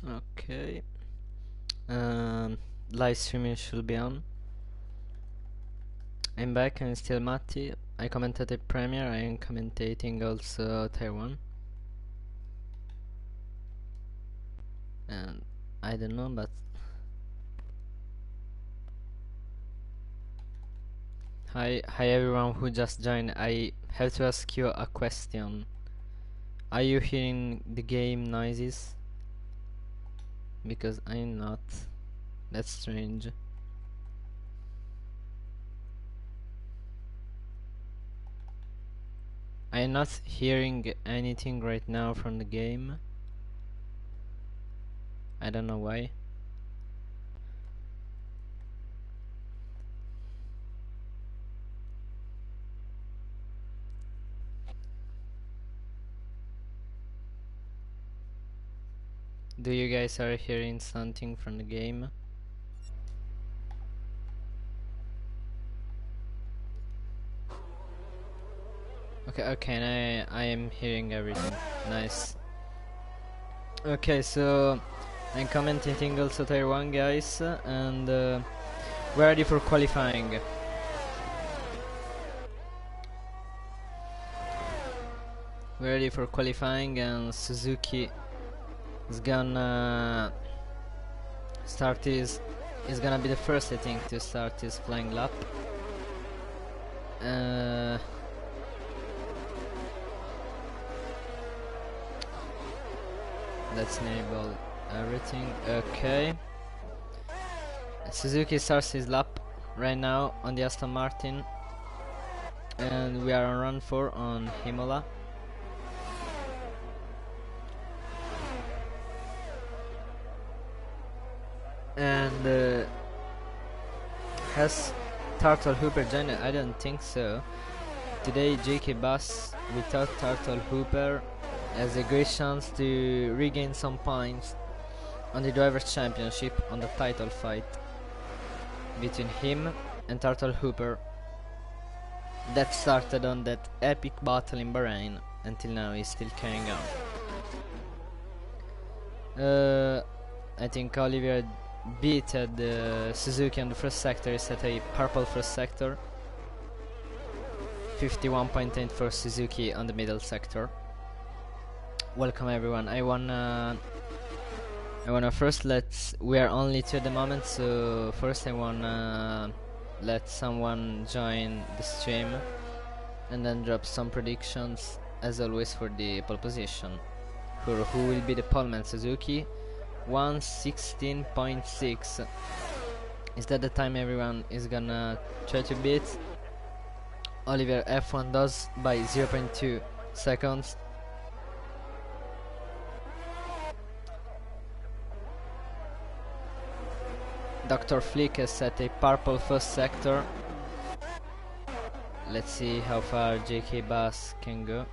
Okay. Live streaming should be on. I'm back. I'm still Matti. I commented the premiere. I am commentating also Taiwan. And I don't know, but hi everyone who just joined. I have to ask you a question. Are you hearing the game noises? Because I'm not. That's strange. I'm not hearing anything right now from the game. I don't know why. Do you guys are hearing something from the game? Okay, I am hearing everything. Nice. Okay, so I'm commenting also Taiwan, guys, and we're ready for qualifying. We're ready for qualifying, and Suzuki is gonna start his. Is gonna be the first, I think, to start his flying lap. Let's enable everything. Okay. Suzuki starts his lap right now on the Aston Martin, and we are on run 4 on Imola. And has Turtle Hooper joined? I don't think so. Today JK Bus without Turtle Hooper has a great chance to regain some points on the Drivers' Championship on the title fight between him and Turtle Hooper that started on that epic battle in Bahrain. Until now is still carrying on. I think Oliver beat Suzuki on the first sector. He set a purple first sector, 51.8 for Suzuki on the middle sector. Welcome everyone. I wanna first we are only 2 at the moment, so first I wanna let someone join the stream and then drop some predictions as always for the pole position. For who will be the poleman? Suzuki 1:16.6. Is that the time everyone is gonna try to beat? Oliver F1 does by 0.2 seconds. Dr. Flick has set a purple first sector. Let's see how far JK Bass can go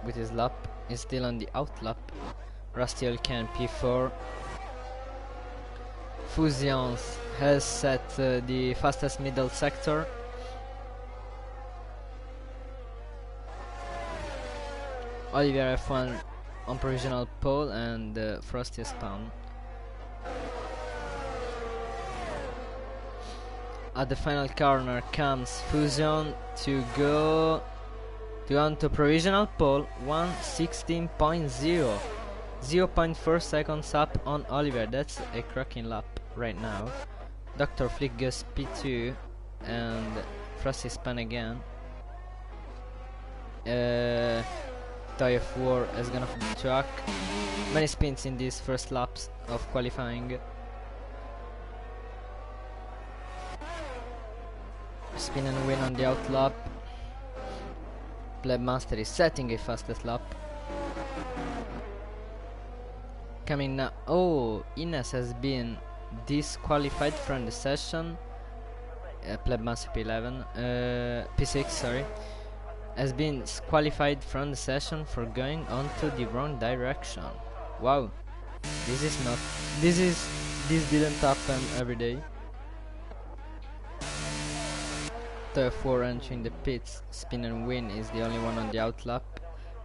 with his lap. He's still on the out lap. Rusty Alcan P4. Fusions has set the fastest middle sector. Oliver F1 on provisional pole, and Frosty spawn. At the final corner comes Fusion to go onto provisional pole. 1:16.0, 0.4 seconds up on Oliver. That's a cracking lap right now. Dr. Flick goes P2 and Frosty spun again. Toy of War is gonna track many spins in these first laps of qualifying. Spin and win on the out lap. Plebmaster is setting a fastest lap. Coming now. Oh, Ines has been disqualified from the session. Plebmaster P11, P6, sorry, has been disqualified from the session for going onto the wrong direction. Wow, this didn't happen every day. Therefore, entering the pits, spin and win is the only one on the out lap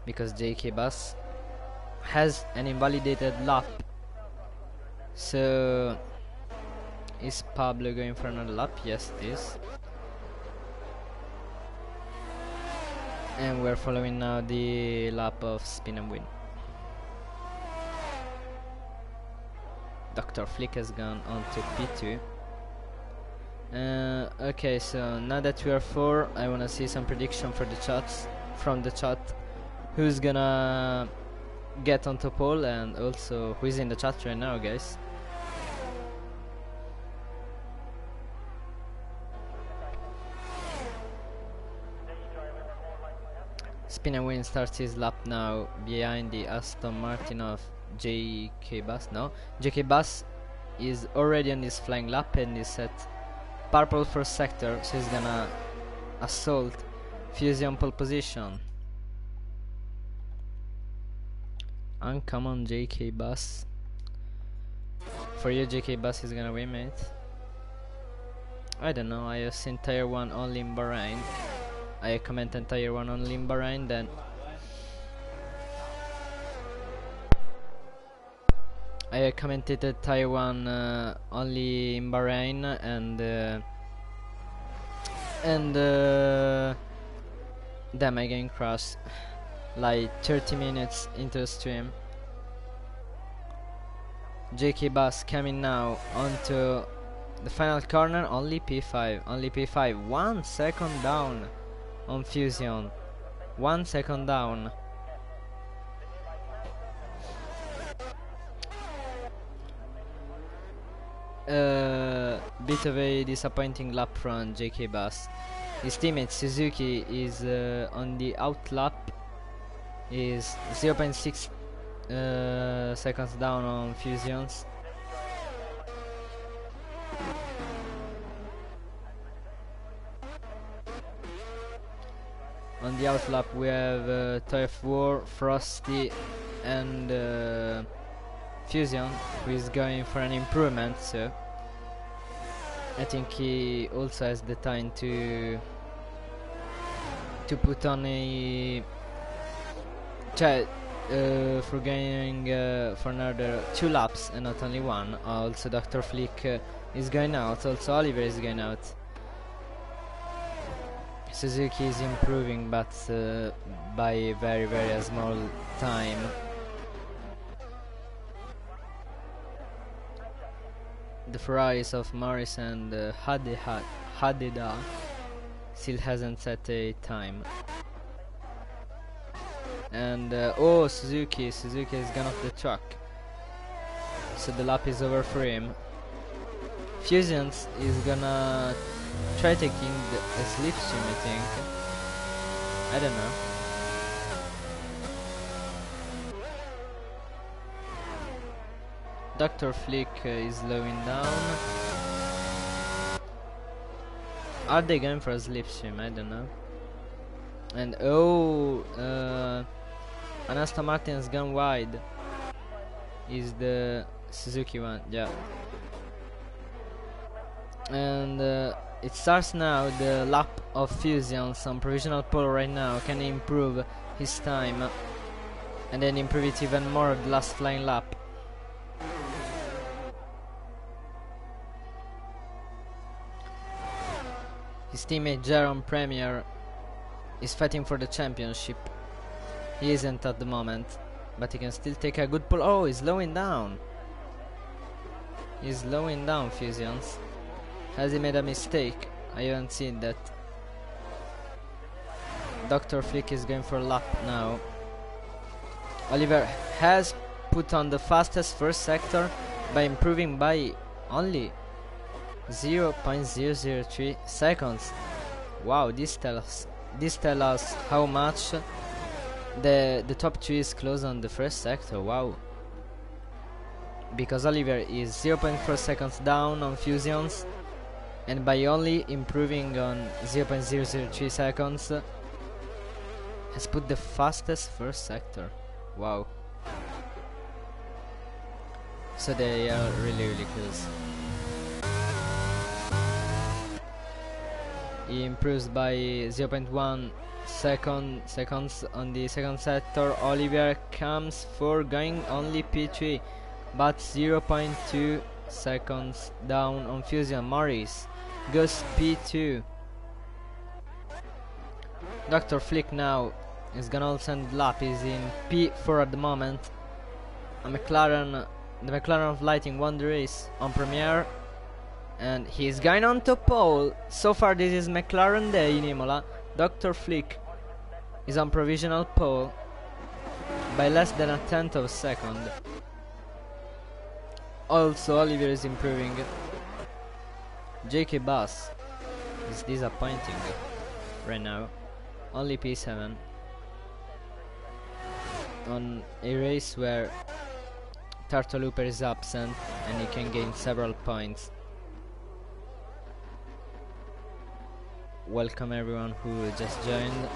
because JK Bus has an invalidated lap. So is Pablo going for another lap? Yes, it is. And we're following now the lap of spin and win. Dr. Flick has gone on to P2. Okay, so now that we are 4, I wanna see some prediction for the chats from the chat. Who's gonna get onto pole, and also who is in the chat right now, guys. Spin and Win starts his lap now behind the Aston Martin of JK Bass. No, JK Bass is already on his flying lap and is set purple first sector, so he's gonna assault Fusion pole position. Uncommon JK Bass. For you, JK Bass is gonna win, mate. I don't know, I have seen Tier 1 only in Bahrain. I commented Tier 1 only in Bahrain, then I commented Tier 1 only in Bahrain, and damn, I getting crashed like 30 minutes into the stream. JK Bass coming now onto the final corner, only P5, 1 second down on Fusion, 1 second down. Bit of a disappointing lap from JK Bass. His teammate Suzuki is on the out lap, is 0.6 seconds down on Fusions. On the out lap we have Tough War, Frosty and Fusion, who is going for an improvement, so I think he also has the time to put on a chat for going for another 2 laps and not only 1. Also Dr. Flick is going out, also Oliver is going out. Suzuki is improving, but by a very small time. The Ferraris of Morris and Hadida still hasn't set a time. And oh, Suzuki has gone off the track, so the lap is over for him. Fusions is gonna try taking a slipstream, I think. I don't know. Dr. Flick is slowing down. Are they going for a slipstream? I don't know. And oh, an Aston Martin has gone wide. Is the Suzuki one? Yeah. And it starts now the lap of Fusions on provisional pole right now. Can he improve his time and then improve it even more of the last flying lap? His teammate Jaron Premier is fighting for the championship. He isn't at the moment, but he can still take a good pull. Oh, he's slowing down. He's slowing down, Fusions. Has he made a mistake? I haven't seen that. Dr. Flick is going for a lap now. Oliver has put on the fastest first sector by improving by only 0.003 seconds. Wow, this tells us how much the top 3 is close on the first sector. Wow. Because Oliver is 0.4 seconds down on Fusions, and by only improving on 0.003 seconds has put the fastest first sector. Wow. So they are really close. he improves by 0.1 seconds on the second sector. Olivier comes for going only P3, but 0.2 seconds down on Fusion. Morris goes P2. Dr. Flick now is gonna send lap, is in P4 at the moment. The McLaren of Lighting won the race on Premiere, and he's going on to pole. So far this is McLaren day in Imola. Dr. Flick is on provisional pole by less than a tenth of a second. Also Olivier is improving. JK Bass is disappointing right now, only P7 on a race where Turtle Hooper is absent and he can gain several points. Welcome everyone who just joined.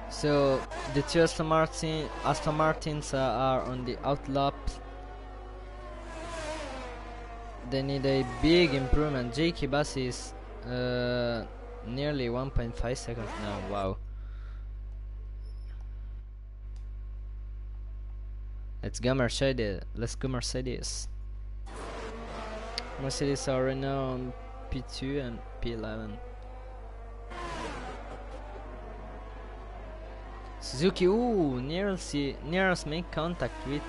So the two Aston Martins are on the outlap. They need a big improvement. JK Bass is nearly 1.5 seconds now. Wow. Let's go Mercedes. Let's go Mercedes. Mercedes are right now on P2 and P11. Suzuki, ooh, nearest make contact with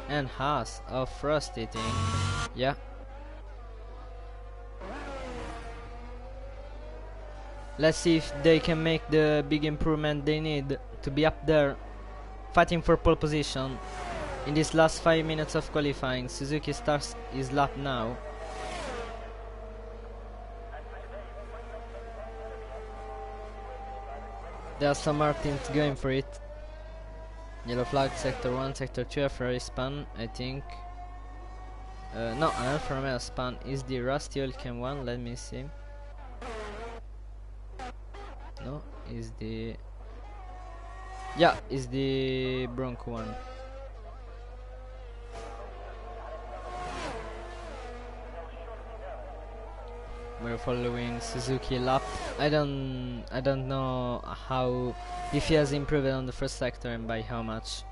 and Haas of frustrating. Yeah. Let's see if they can make the big improvement they need to be up there fighting for pole position in these last 5 minutes of qualifying. Suzuki starts his lap now. The Aston Martin's going for it. Yellow flag, sector 1, sector 2, a Ferrari span, I think. No, an Alfa Romeo span. Is the Rusty Olcam one? Let me see. No, is the... Yeah, is the Bronco one. We're following Suzuki lap. I don't know how, if he has improved on the first sector and by how much.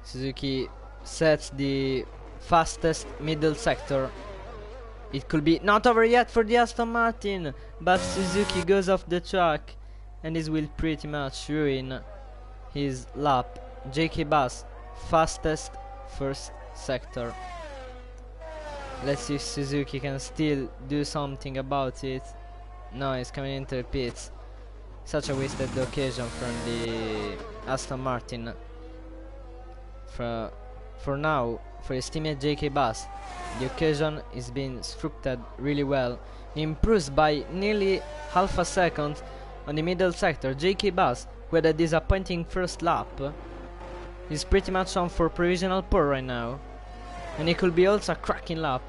Suzuki sets the fastest middle sector. It could be not over yet for the Aston Martin, but Suzuki goes off the track and this will pretty much ruin his lap. JK Bass, fastest first sector. Let's see if Suzuki can still do something about it. No, he's coming into the pits. Such a wasted occasion from the Aston Martin. For now, for his teammate JK Bass, the occasion is being structured really well. He improves by nearly half a second on the middle sector. JK Bass, with a disappointing first lap, is pretty much on for provisional pole right now, and it could be also a cracking lap.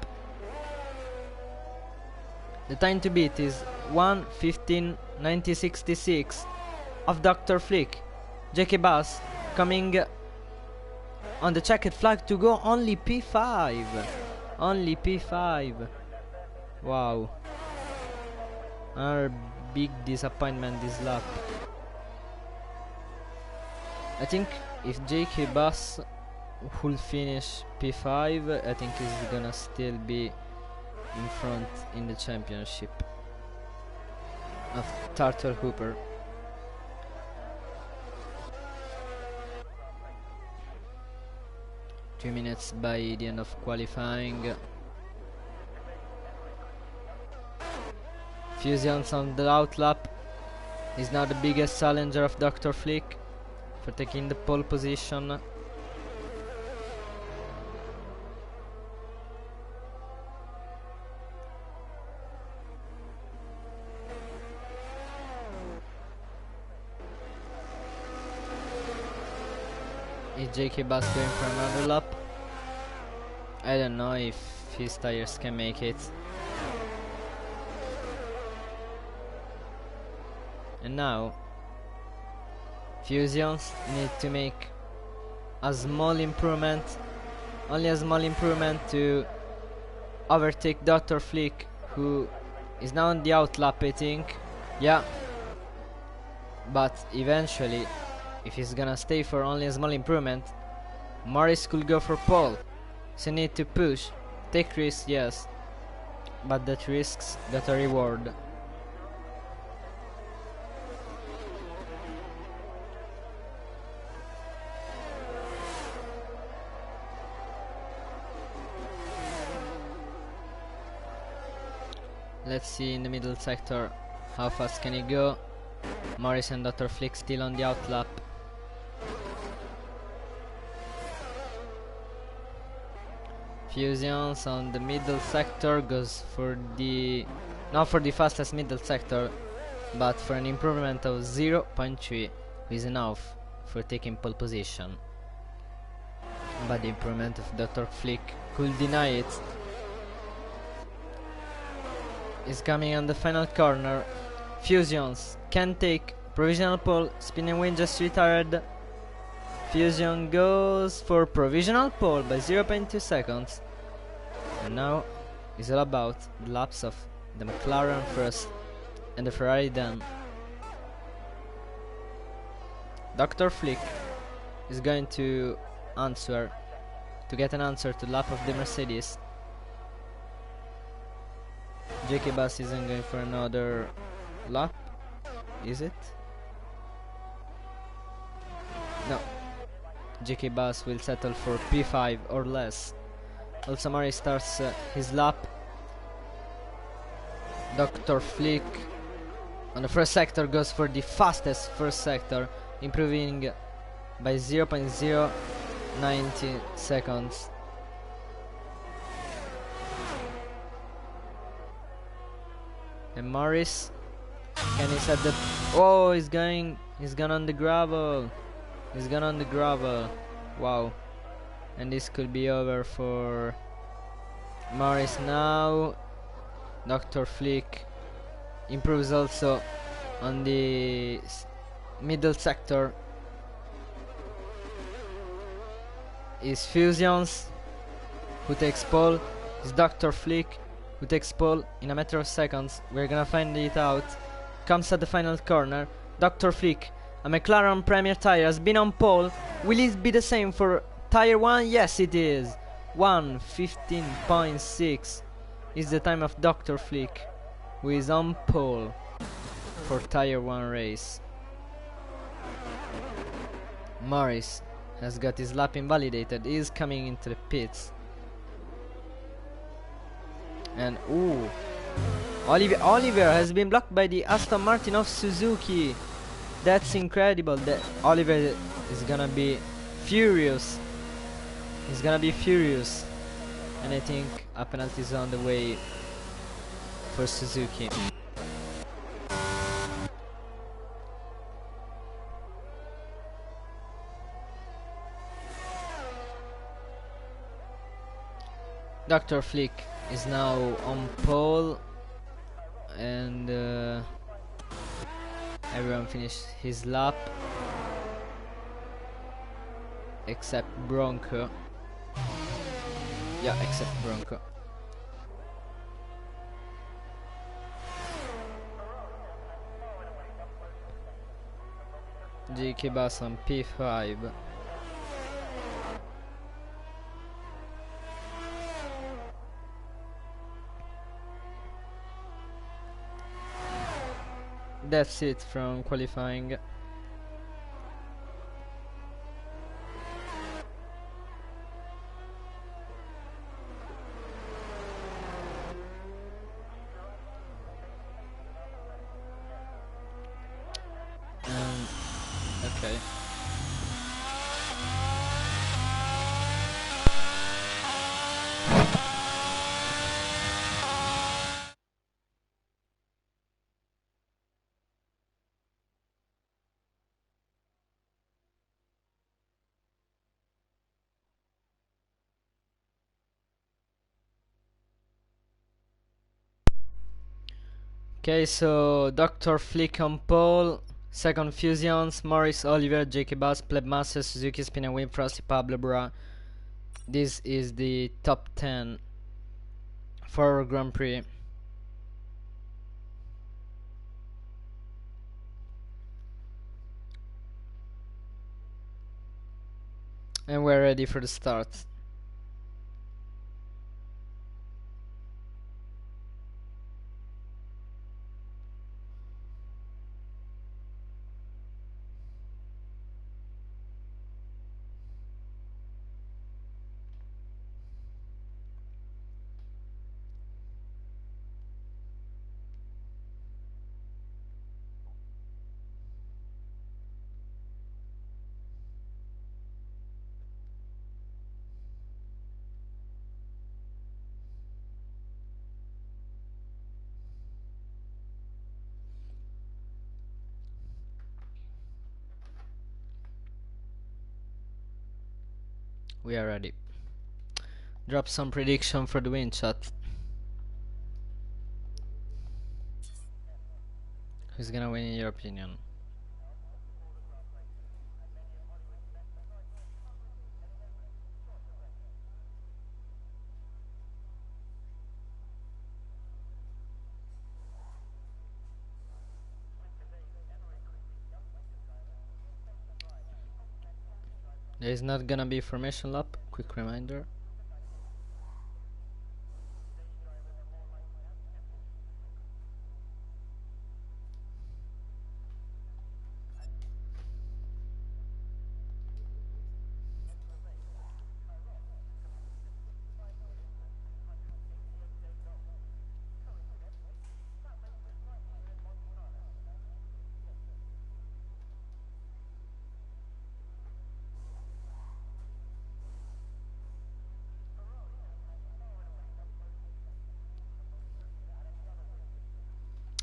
The time to beat is 1:15.90.66 of Dr. Flick. JK Bass coming on the checkered flag to go only P5. Only P5. Wow. Another big disappointment this lap. I think if JK Bass will finish P5, I think he's gonna still be in front in the championship of Turtle Hooper. Two minutes by the end of qualifying. Fusions on the outlap is now the biggest challenger of Dr. Flick for taking the pole position. Is JK Bass going for another lap? I don't know if his tires can make it. And now Fusions need to make a small improvement, only a small improvement, to overtake Dr. Flick, who is now on the outlap, I think. Yeah, but eventually, if he's gonna stay for only a small improvement, Morris could go for pole. So need to push, take risks, yes, but that risks got a reward. Let's see in the middle sector how fast can he go. Morris and Dr. Flick still on the outlap. Fusions on the middle sector goes for the, not for the fastest middle sector, but for an improvement of 0.3, is enough for taking pole position. But the improvement of Dr. Flick could deny it. Is coming on the final corner. Fusions can take provisional pole. Spinning wheel just retired. Fusion goes for provisional pole by 0.2 seconds. And now it's all about the laps of the McLaren first and the Ferrari then. Dr. Flick is going to answer, to get an answer to the lap of the Mercedes. JK Bass isn't going for another lap, is it? No. JK Bass will settle for P5 or less. Also Murray starts his lap. Dr. Flick on the first sector goes for the fastest first sector, improving by 0.090 seconds. And Morris, can he set the, oh, he's gone on the gravel. He's gone on the gravel. Wow. And this could be over for Morris now. Dr. Flick improves also on the middle sector. Is Fusions who takes pole. Is Dr. Flick who takes pole in a matter of seconds. We're gonna find it out. Comes at the final corner. Dr. Flick, a McLaren Premier tire, has been on pole. Will it be the same for tire 1? Yes, it is. 1:15.6 is the time of Dr. Flick, who is on pole for tire 1 race. Morris has got his lap invalidated. He is coming into the pits. And ooh, Oliver has been blocked by the Aston Martin of Suzuki. That's incredible. That Oliver is gonna be furious. He's gonna be furious. And I think a penalty is on the way for Suzuki. Dr. Flick is now on pole, and everyone finished his lap except Bronco. Yeah, except Bronco. JK Bass on P5. That's it from qualifying. Okay. Okay, so Dr. Flick on pole, second Fusions, Morris, Oliver, J.K. Bass, Pleb Master, Suzuki, Spin Win, Frosty, Pablo Bra. This is the top 10 for Grand Prix. And we're ready for the start. We are ready. Drop some prediction for the win, chat. Who's gonna win in your opinion? There is not gonna be formation lap, quick reminder.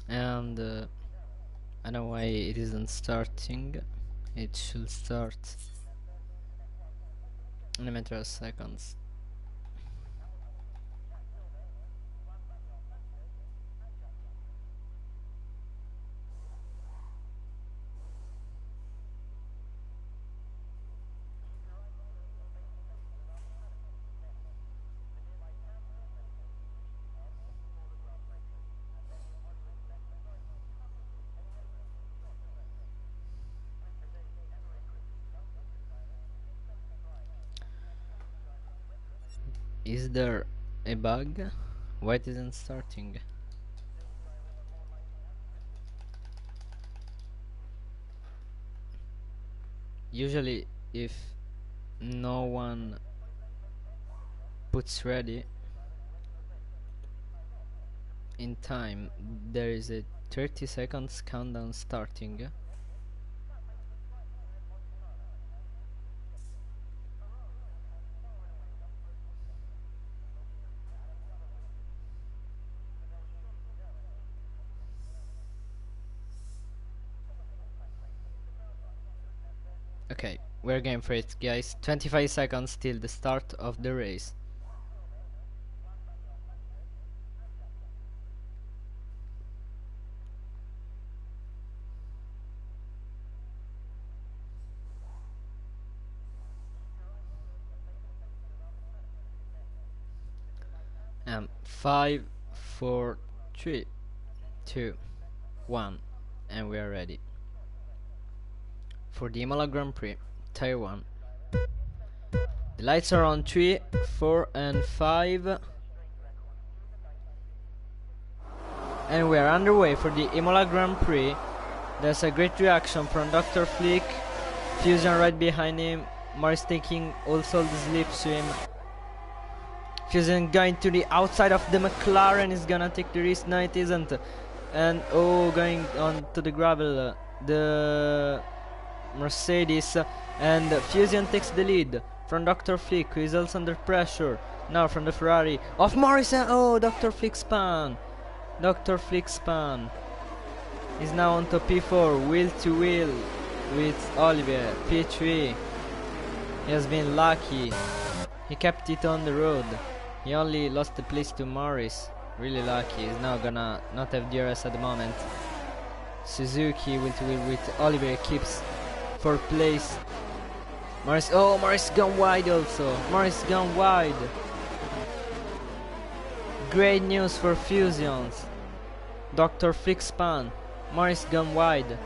And I don't know why it isn't starting. It should start in a matter of seconds. Is there a bug? Why it isn't starting? Usually if no one puts ready in time, there is a 30 seconds countdown starting. Okay, we're game for it, guys. 25 seconds till the start of the race. And 5, 4, 3, 2, 1, and we are ready for the Imola Grand Prix, Tier 1. The lights are on 3, 4, and 5. And we are underway for the Imola Grand Prix. There's a great reaction from Dr. Flick. Fusion right behind him. Morris taking also the slip swim. Fusion going to the outside of the McLaren, is gonna take the risk. No, it isn't. And going on to the gravel, the Mercedes, and Fusion takes the lead from Dr. Flick, who is also under pressure now from the Ferrari of Morris. And Dr. Flick spun. Dr. Flick spun. Is now on to P4, wheel to wheel with Oliver. P3. He has been lucky. He kept it on the road. He only lost the place to Morris. Really lucky. He's now gonna not have DRS at the moment. Suzuki will to win with Oliver, keeps 4th place. Morris, oh, Morris gone wide also. Morris gone wide. Great news for Fusions. Dr. Flickspan. Morris gone wide.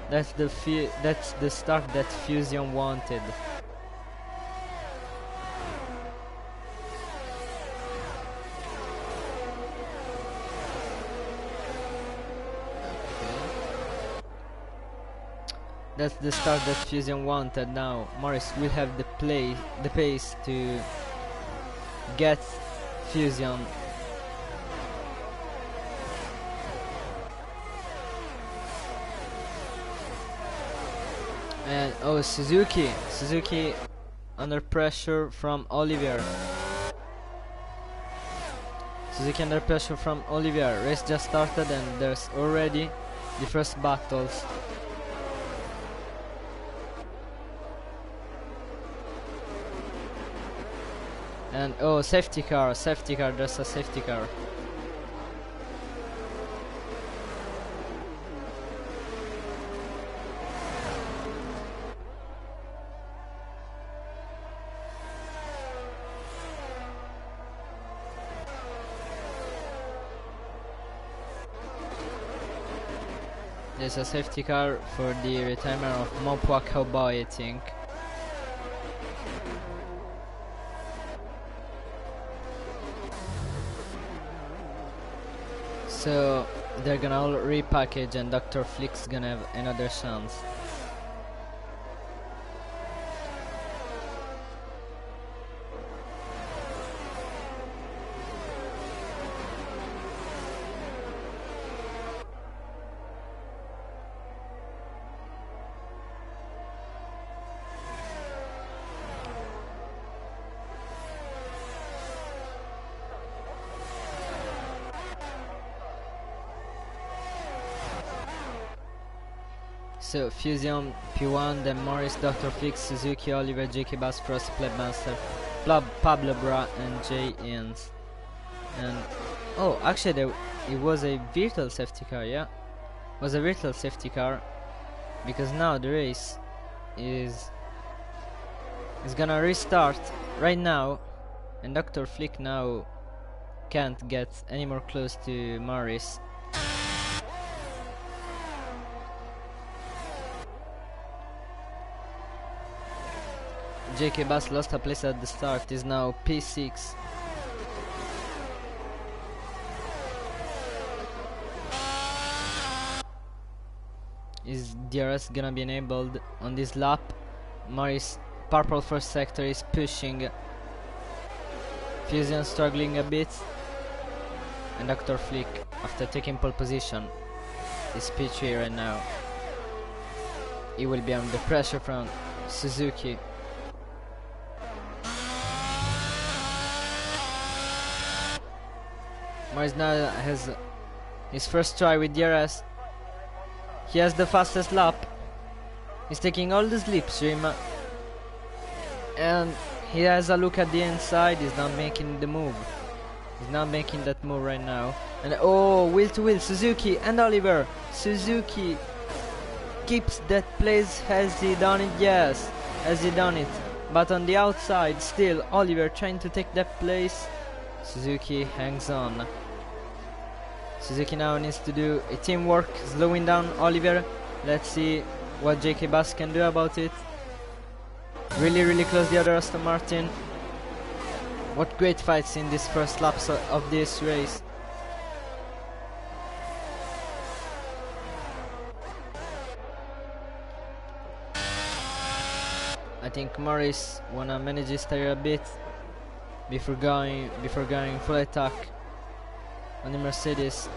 That's the start that Fusion wanted. That's the start that Fusion wanted. Now Morris will have the pace to get Fusion. And oh, Suzuki under pressure from Olivier. Suzuki under pressure from Olivier. Race just started and there's already the first battles. And oh, safety car, there's a safety car. There's a safety car for the retirement of Mopwa Cowboy, I think. So they're gonna all repackage and Dr. Flick's gonna have another chance. So Fusion P1, then Morris, Dr. Fix, Suzuki, Oliver, JK Bass, Crossplay Master, Pablo Bra, and Jay Ians. And oh, actually it was a virtual safety car, yeah? It was a virtual safety car, because now the race is gonna restart right now, and Dr. Flick now can't get any more close to Morris. JK Bass lost a place at the start, is now P6. Is DRS gonna be enabled on this lap? Morris, purple first sector, is pushing. Fusion struggling a bit. And Dr. Flick, after taking pole position, is P3 right now. He will be under pressure from Suzuki. Morris now has his first try with DRS. He has the fastest lap. He's taking all the slipstream. And he has a look at the inside. He's not making the move. He's not making that move right now. And oh, wheel to wheel, Suzuki and Oliver. Suzuki keeps that place. Has he done it? Yes, has he done it? But on the outside, still Oliver trying to take that place. Suzuki hangs on. Suzuki now needs to do a teamwork, slowing down Oliver. Let's see what JK Bass can do about it. Really close the other Aston Martin. What great fights in this first laps of this race. I think Morris wanna manage his tire a bit before going full attack on the Mercedes.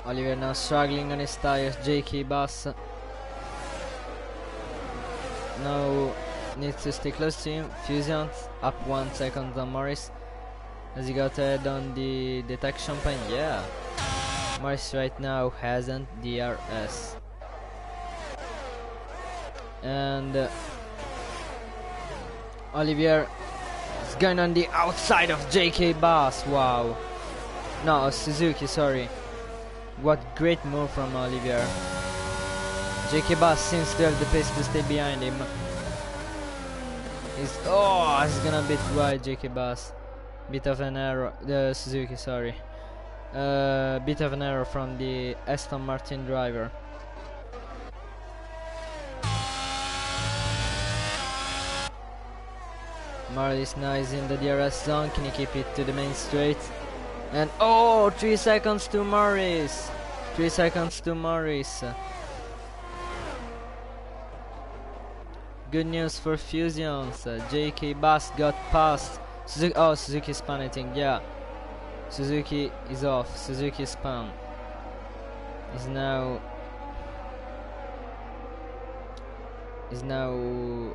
Oliver now struggling on his tires. JK Bass now needs to stay close to him. Fusion up 1 second on Morris as he got ahead on the detection point. Yeah, Morris right now hasn't DRS. and Olivier is going on the outside of JK Bass. Wow. No, Suzuki, sorry. What great move from Olivier. JK Bass seems to have the pace to stay behind him. He's gonna beat wide JK Bass. Bit of an error, the Suzuki, sorry. Bit of an error from the Aston Martin driver. Morris now is in the DRS zone. Can he keep it to the main straight? And 3 seconds to Morris. 3 seconds to Morris. Good news for Fusions. JK Bass got past. Suzuki is panicking. Yeah, Suzuki is off. Suzuki spun. Is now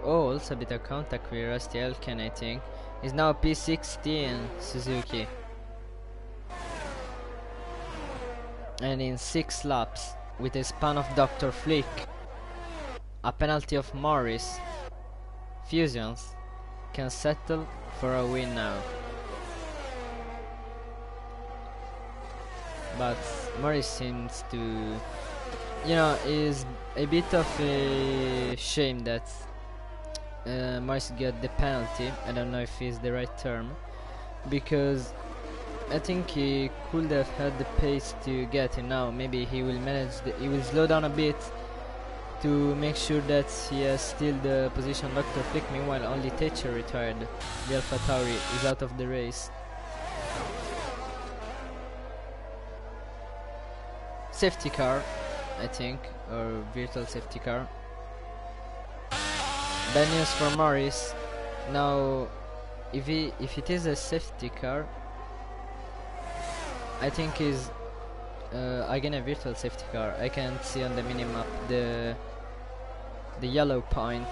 also a bit of contact with Rusty Elkin, I think. Is now P16 Suzuki. And in 6 laps, with a span of Dr. Flick, a penalty of Morris, Fusions can settle for a win now. But Morris seems to, is a bit of a shame that Morris got the penalty. I don't know if it's the right term, because I think he could have had the pace to get it now. Maybe he will he will slow down a bit to make sure that he has still the position of Dr. Flick. Meanwhile, only Thatcher retired. The Alpha Tauri is out of the race. Safety car, I think, or virtual safety car. Bad news for Morris. Now, if it is a safety car, I think is again a virtual safety car. I can't see on the minimap the yellow point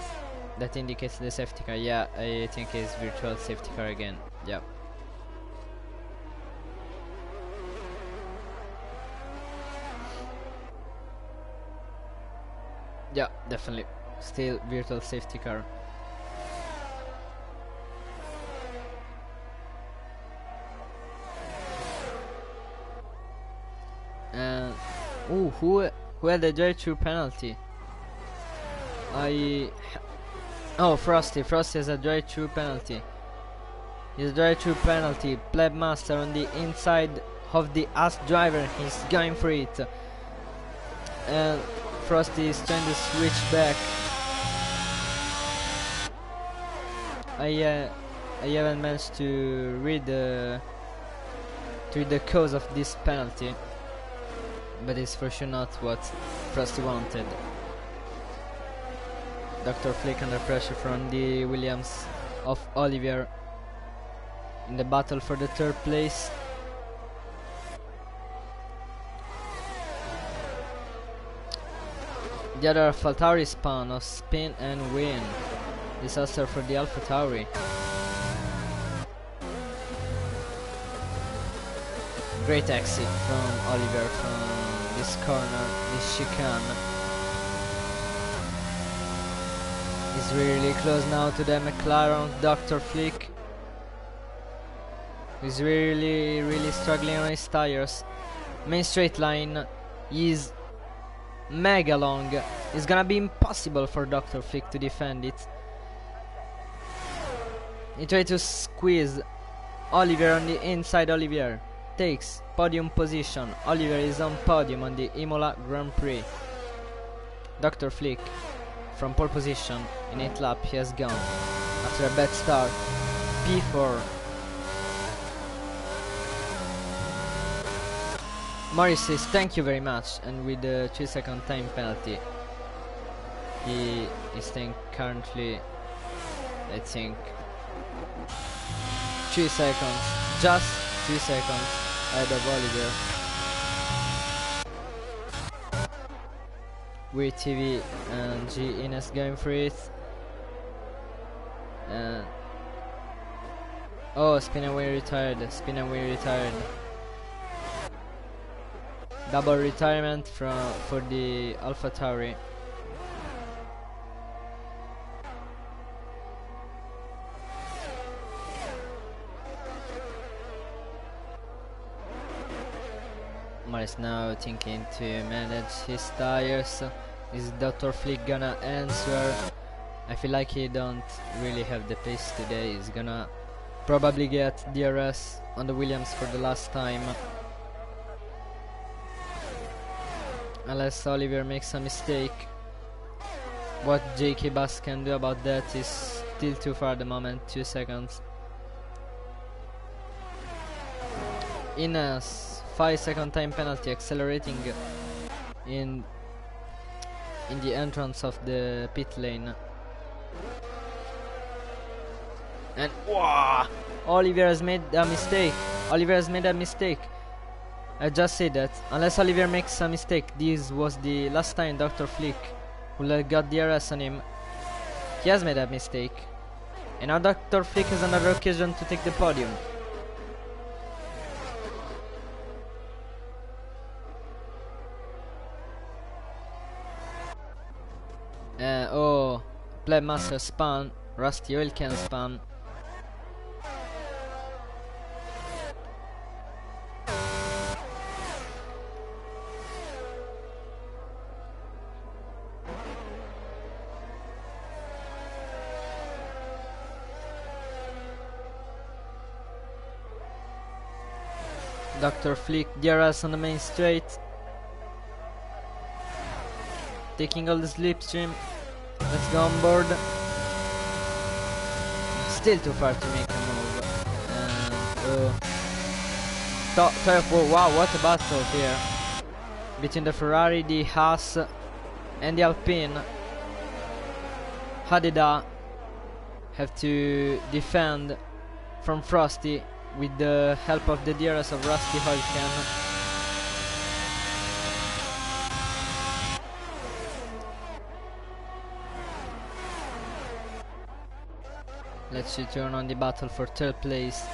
that indicates the safety car. Yeah, I think it's virtual safety car again. Yeah. Yeah, definitely. Still virtual safety car. And who had the drive-through penalty? Frosty has a drive-through penalty. His drive-through penalty. Pleb Master on the inside of the As driver. He's going for it. And Frosty is trying to switch back. I haven't managed to read the cause of this penalty, but it's for sure not what Frosty wanted. Dr. Flick under pressure from the Williams of Olivier in the battle for the 3rd place. The other AlphaTauri spawn of spin and win. Disaster for the AlphaTauri. Great exit from Olivier from this corner, this chicane. He's really close now to the McLaren Dr. Flick. He's really struggling on his tires. Main straight line is mega long. It's gonna be impossible for Dr. Flick to defend it. He tried to squeeze Olivier on the inside. Olivier takes podium position. Olivier is on podium on the Imola Grand Prix. Dr. Flick from pole position in 8th lap. He has gone after a bad start. P4. Morris says thank you very much, and with the 3-second time penalty he is staying currently, I think, 3 seconds, just 3 seconds ahead of Olivier. Weird TV and G Ines going for it. Spin and wheel retired. Spin and wheel retired. Double retirement for the AlphaTauri. Morris now thinking to manage his tires. Is Dr. Flick gonna answer? I feel like he don't really have the pace today. He's gonna probably get DRS on the Williams for the last time. Unless Oliver makes a mistake. What JK Bus can do about that is still too far at the moment, 2 seconds. In a 5-second time penalty, accelerating in the entrance of the pit lane. And wow, Oliver has made a mistake. Oliver has made a mistake. I just said that. Unless Oliver makes a mistake, this was the last time Dr. Flick will have got DRS on him. He has made a mistake. And now Dr. Flick has another occasion to take the podium. Oh, Playmaster spam, Rusty Oil Can spam. Dr. Flick, DRS on the main straight. Taking all the slipstream. Let's go on board. Still too far to make a move. And wow, what a battle here between the Ferrari, the Haas, and the Alpine. Hadida have to defend from Frosty with the help of the DRS of Rusty Hulken. Let's return on the battle for third place.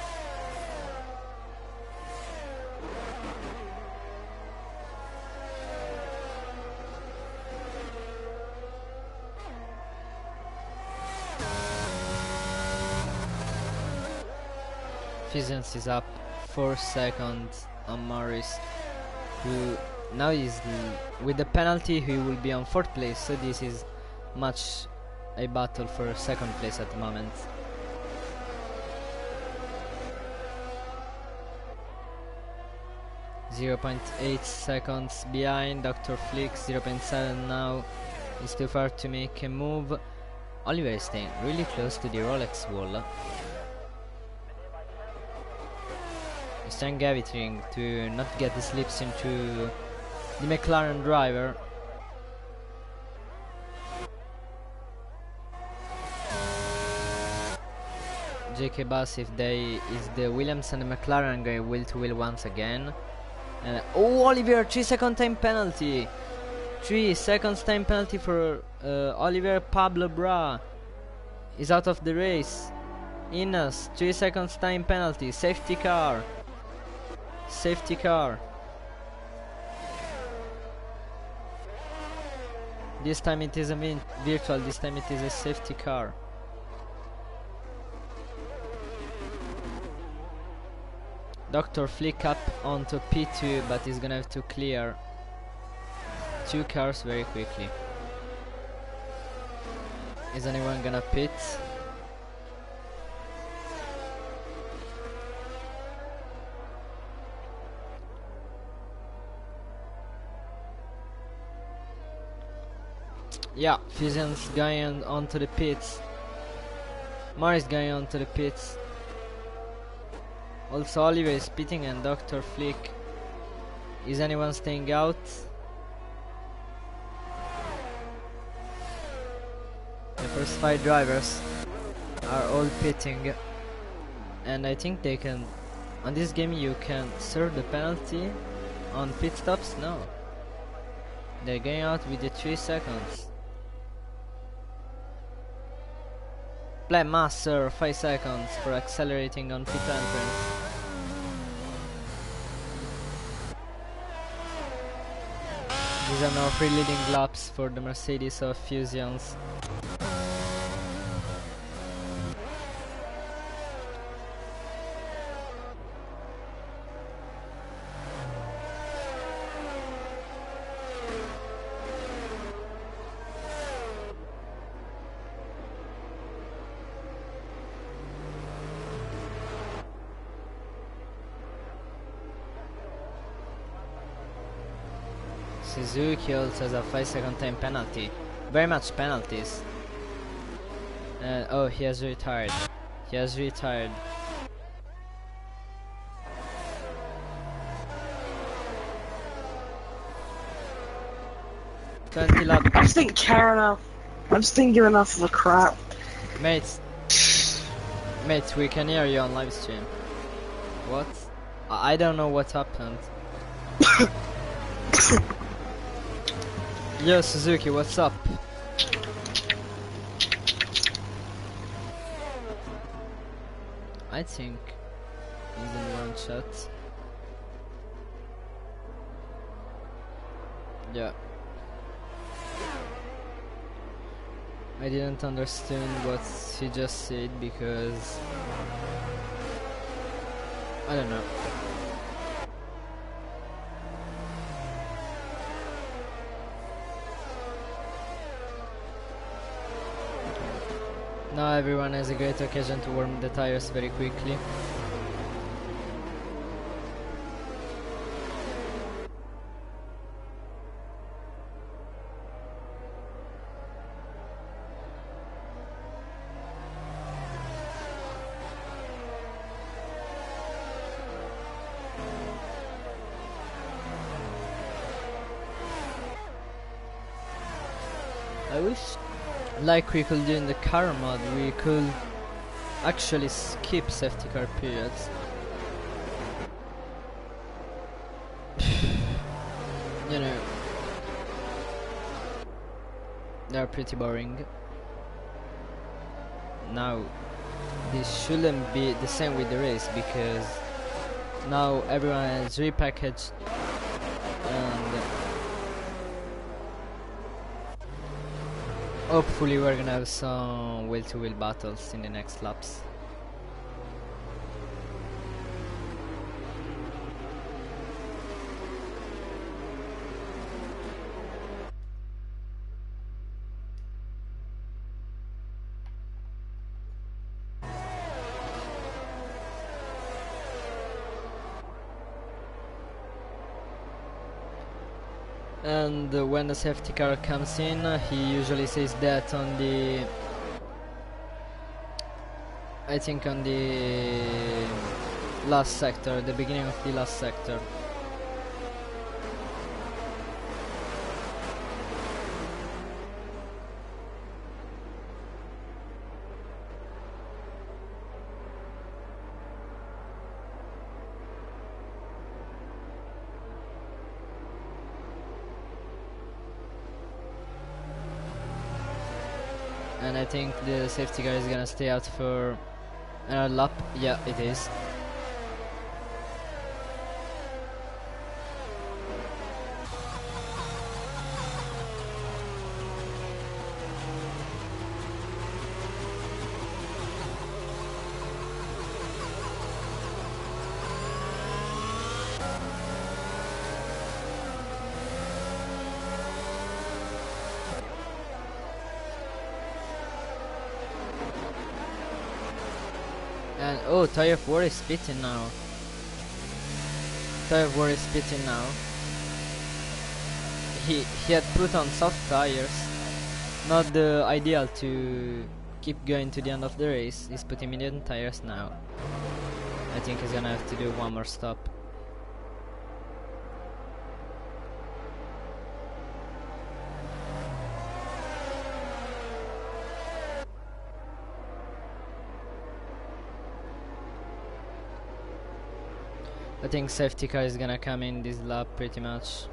Fusions is up 4 seconds on Morris, who now is with the penalty he will be on 4th place, so this is much a battle for 2nd place at the moment. .8 seconds behind Dr. Flick, 0.7 now. It's too far to make a move. Oliver is staying really close to the Rolex wall. He's trying everything to not get the slips into the McLaren driver. JK Bus, if they is the Williams and the McLaren going wheel to wheel once again. Oh, Oliver, 3-second time penalty. 3 seconds time penalty for Oliver. Pablo Bra is out of the race. Inas, 3 seconds time penalty. Safety car. Safety car. This time it is a virtual, this time it is a safety car. Dr. Flick up onto P2, but he's gonna have to clear 2 cars very quickly. Is anyone gonna pit? Yeah, Fusion's going onto the pits. Morris going onto the pits. Also Oliver is pitting and Dr. Flick. Is anyone staying out? The first 5 drivers are all pitting, and I think they can, on this game you can serve the penalty on pit stops. No, they're going out with the 3 seconds. Play master 5 seconds for accelerating on pit entrance. These are now 3 leading laps for the Mercedes of Fusions. Suzuki also has a 5-second time penalty. Very much penalties. Oh, he has retired. He has retired. I just didn't care enough. I just didn't give enough of a crap. Mates, we can hear you on live stream. What? I don't know what happened. Yo, Suzuki, what's up? I think he's in one shot. Yeah. I didn't understand what he just said because I don't know. Now everyone has a great occasion to warm the tires very quickly. I wish, like we could do in the car mod, we could actually skip safety car periods. You know, they're pretty boring. Now, this shouldn't be the same with the race because now everyone is repackaged and hopefully we're gonna have some wheel-to-wheel battles in the next laps. And when the safety car comes in, he usually says that on the, I think on the last sector, the beginning of the last sector. And I think the safety car is gonna stay out for another lap. Yeah, it is. And oh, Tire of War is pitting now. Tire of War is pitting now. He had put on soft tires. Not the ideal to keep going to the end of the race. He's putting medium tires now. I think he's gonna have to do one more stop. I think safety car is gonna come in this lap pretty much.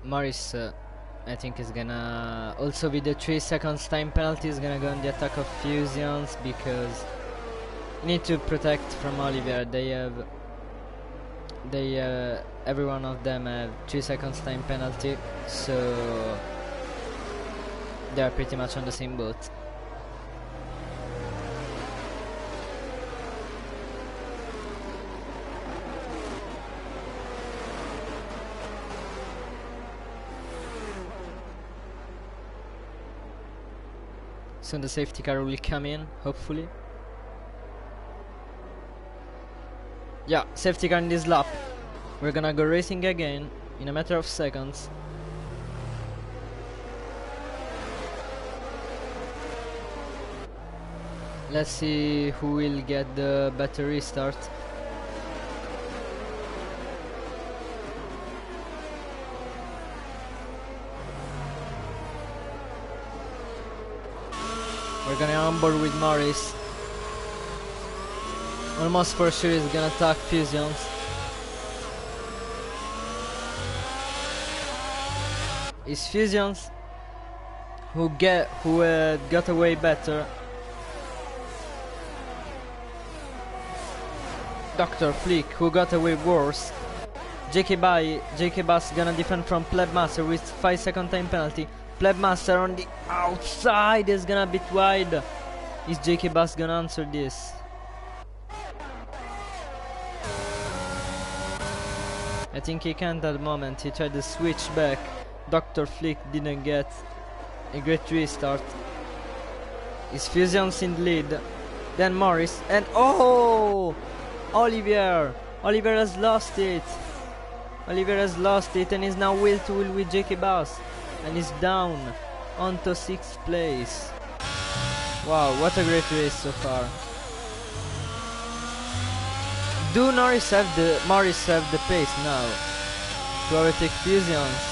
Morris, I think is gonna also with the 3 seconds time penalty is gonna go on the attack of Fusions because you need to protect from Oliver. Every one of them have 3 seconds time penalty, so they are pretty much on the same boat. Soon the safety car will come in, hopefully. Yeah, safety car in this lap. We're gonna go racing again in a matter of seconds. Let's see who will get the better restart. We're gonna onboard with Morris. Almost for sure he's gonna attack Fusions. It's Fusions who got away better. Dr. Flick who got away worse. JK Bass gonna defend from Plebmaster with 5-second time penalty. Plebmaster on the outside is gonna bit wide. Is JK Bass gonna answer this? I think he can't at the moment. He tried to switch back. Dr. Flick didn't get a great restart. Is Fusions in the lead. Then Morris and oh! Olivier has lost it. Olivier has lost it and is now wheel to wheel with JK Bass and is down onto 6th place. Wow, what a great race so far. Do Morris have the pace now to overtake Fusions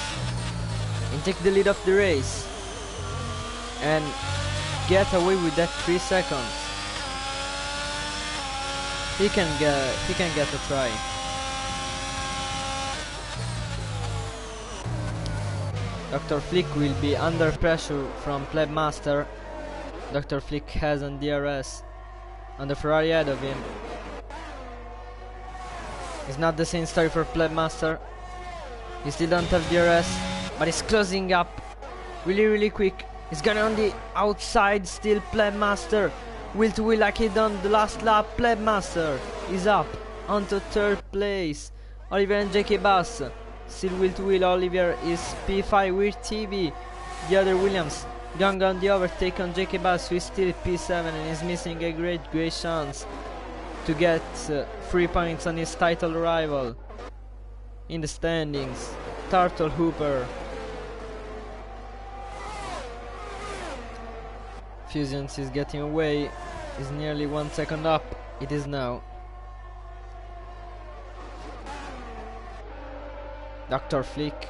and take the lead of the race and get away with that 3 seconds? He can get a try. Dr. Flick will be under pressure from Plebmaster. Dr. Flick has on DRS on the Ferrari ahead of him. It's not the same story for Plebmaster. He still don't have DRS, but he's closing up really quick. He's gonna on the outside still. Plebmaster wheel to wheel like he done the last lap. Plebmaster is up onto 3rd place. Olivier and JK Bass still wheel to wheel. Olivier is P5 with TV. The other Williams going on the overtake on JK Bass, who is still P7 and is missing a great chance to get 3 points on his title rival. In the standings, Turtle Hooper. Fusions is getting away. Is nearly 1 second up. It is now. Dr. Flick.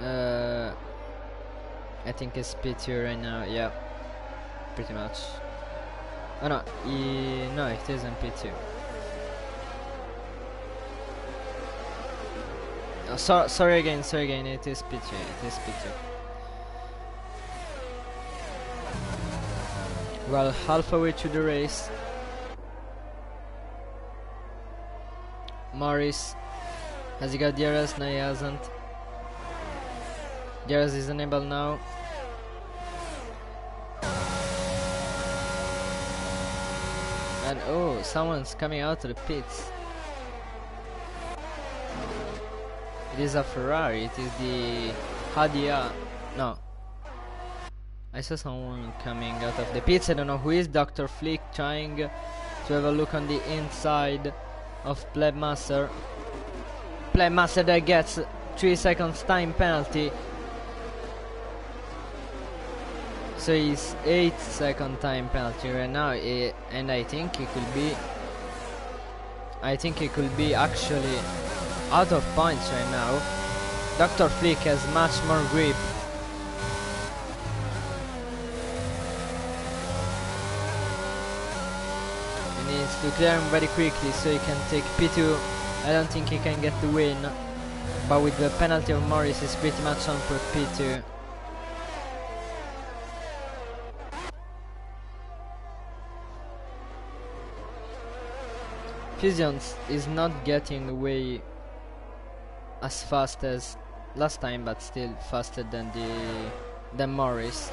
I think it's P2 right now. Yeah, pretty much. Oh no, no, it isn't P2. Oh, sorry again. It is P2. Well, halfway through the race, Morris, has he got DRS? No, he hasn't. DRS is enabled now. And oh, someone's coming out of the pits. It is a Ferrari. It is the Hadia. No. I saw someone coming out of the pits. I don't know who is. Dr. Flick trying to have a look on the inside of Plebmaster. Plebmaster that gets 3 seconds time penalty. So he's 8-second time penalty right now, and I think he could be actually out of points right now. Dr. Flick has much more grip. He needs to clear him very quickly so he can take P2. I don't think he can get the win, but with the penalty of Morris, he's pretty much on for P2. Fusions is not getting away as fast as last time, but still faster than Morris.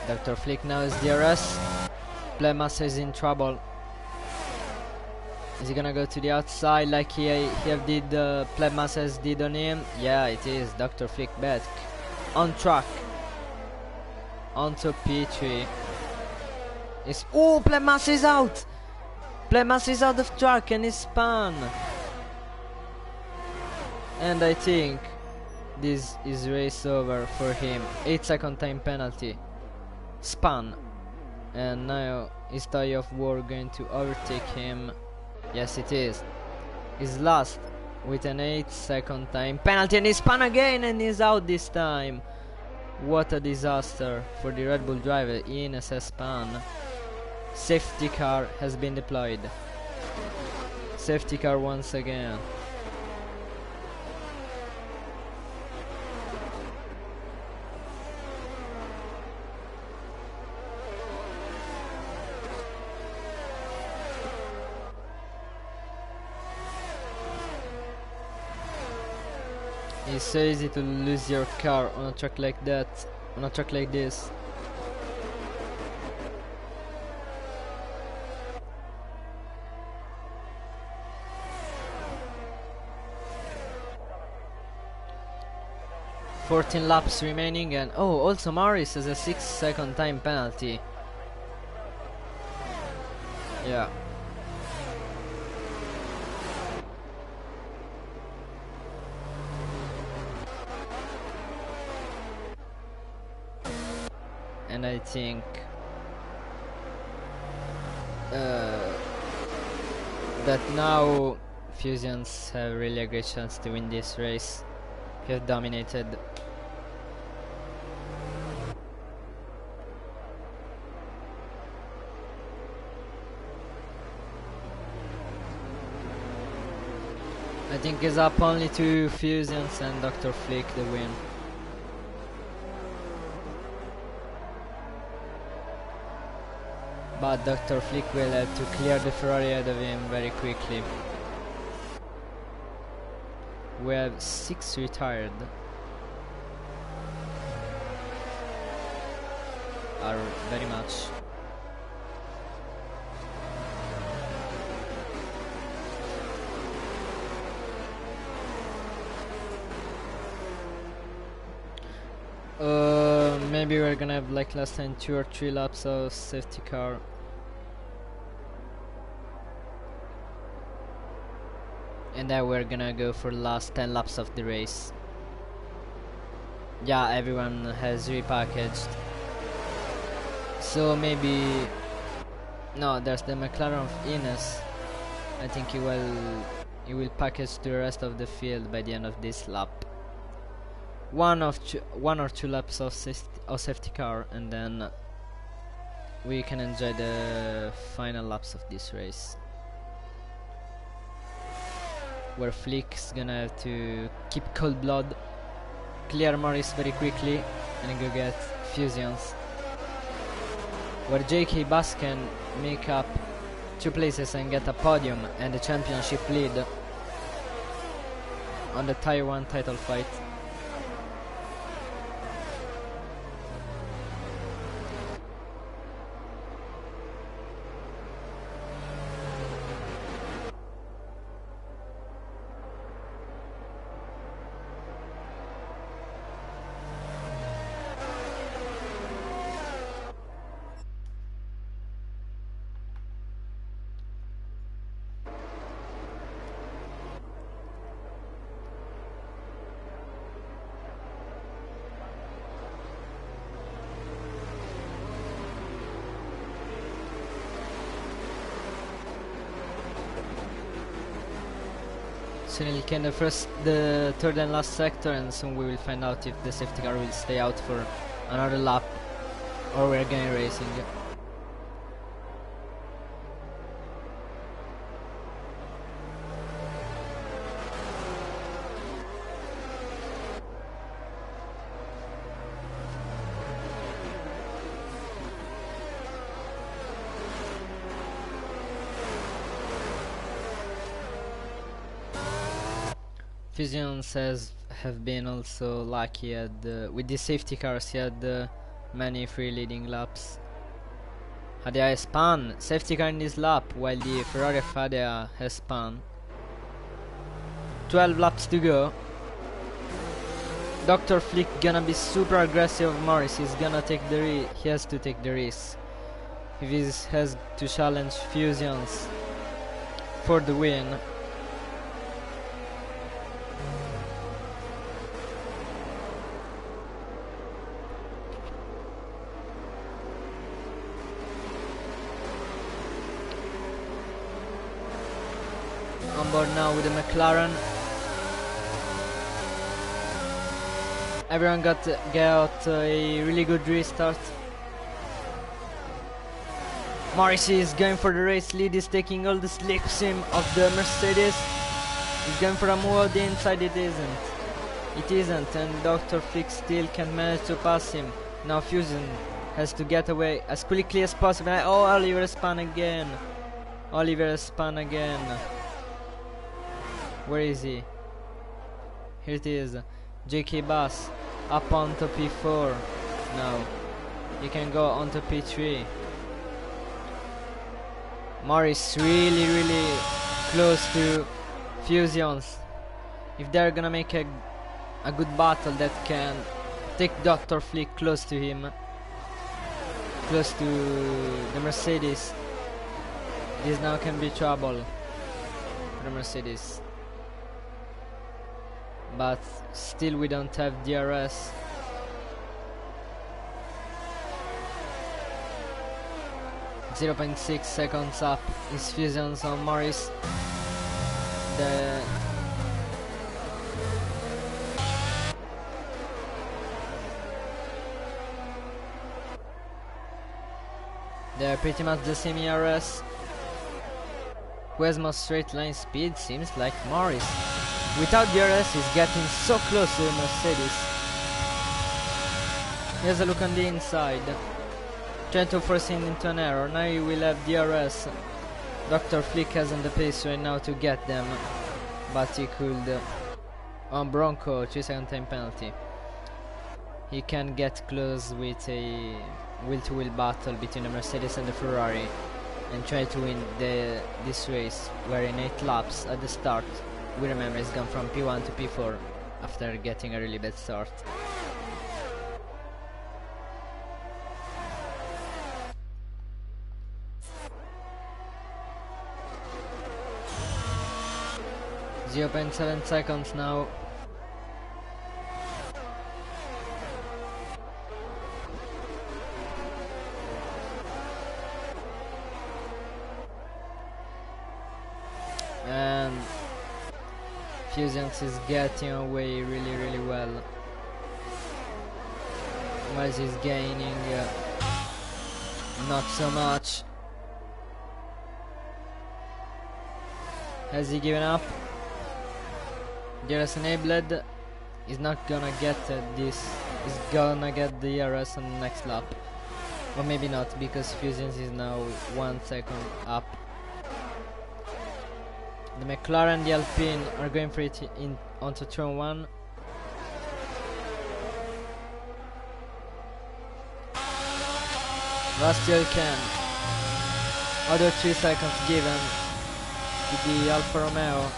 Dr. Flick now is DRS. Plebmaster is in trouble. Is he gonna go to the outside like he did Plebmasters did on him? Yeah, it is. Dr. Flick back on track. onto P3. Oh, Plemas is out! Plemas is out of track and is spun! And I think this is race over for him. 8-second time penalty. Spun. And now is Toy of War going to overtake him? Yes, it is. He's last with an 8-second time penalty, and he spun again and he's out this time. What a disaster for the Red Bull driver. Ines has spun. Safety car has been deployed. Safety car once again. It's so easy to lose your car on a track like that, on a track like this. "14 laps remaining, and oh, also Morris has a 6-second time penalty." Yeah. And I think that now Fusions have really a great chance to win this race. He have dominated. I think it's up only to Fusions and Dr. Flick the win. But Dr. Flick will have to clear the Ferrari ahead of him very quickly. We have 6 retired. Are very much. Maybe we're gonna have like last time 2 or 3 laps of safety car. And then we're gonna go for the last 10 laps of the race. Yeah, everyone has repackaged. So maybe... No, there's the McLaren of Ines. I think he will package the rest of the field by the end of this lap. One or two laps of safety car, and then we can enjoy the final laps of this race, where Flick's gonna have to keep cold blood, clear Morris very quickly, and go get Fusions, where JK Bass can make up 2 places and get a podium and the championship lead on the Tier 1 title fight. Soon can the third and last sector, and soon we will find out if the safety car will stay out for another lap or we're going racing. Fusions have been also lucky at with the safety cars. He had many free leading laps. Hadea has spun, safety car in this lap, while the Ferrari of Hadea has spun. 12 laps to go. Dr. Flick gonna be super aggressive. Morris is gonna take the he has to take the risk. He has to challenge Fusions for the win. On board now with the McLaren. Everyone got a really good restart. Morris is going for the race lead, is taking all the slick sim of the Mercedes. He's going for a move on the inside, it isn't. It isn't, and Dr. Flick still can't manage to pass him. Now Fusion has to get away as quickly as possible. Oh, Oliver spun again. Oliver spun again. Where is he? Here it is. JK Bass up onto P4 now. You can go onto P3. Morris really close to Fusions. If they're gonna make a good battle that can take Dr. Flick close to him, close to the Mercedes, this now can be trouble for the Mercedes. But still we don't have DRS. .6 seconds up is Fusions on Morris. They're pretty much the same ERS. Who has more straight line speed? Seems like Morris. Without DRS, he's getting so close to the Mercedes. Here's a look on the inside. Trying to force him into an error. Now he will have DRS. Dr. Flick hasn't the pace right now to get them, but he could on Bronco 3-second time penalty. He can get close with a wheel-to-wheel battle between the Mercedes and the Ferrari and try to win this race, where in 8 laps at the start, we remember he's gone from P1 to P4 after getting a really bad start. .7 seconds now. And Fusions is getting away really well. Miles is gaining not so much. Has he given up? DRS enabled. He's not gonna get this. He's gonna get the DRS on the next lap. Or maybe not, because Fusions is now 1 second up. The McLaren and the Alpine are going for it onto turn 1. Rustiel can. Other 3 seconds given to the Alfa Romeo.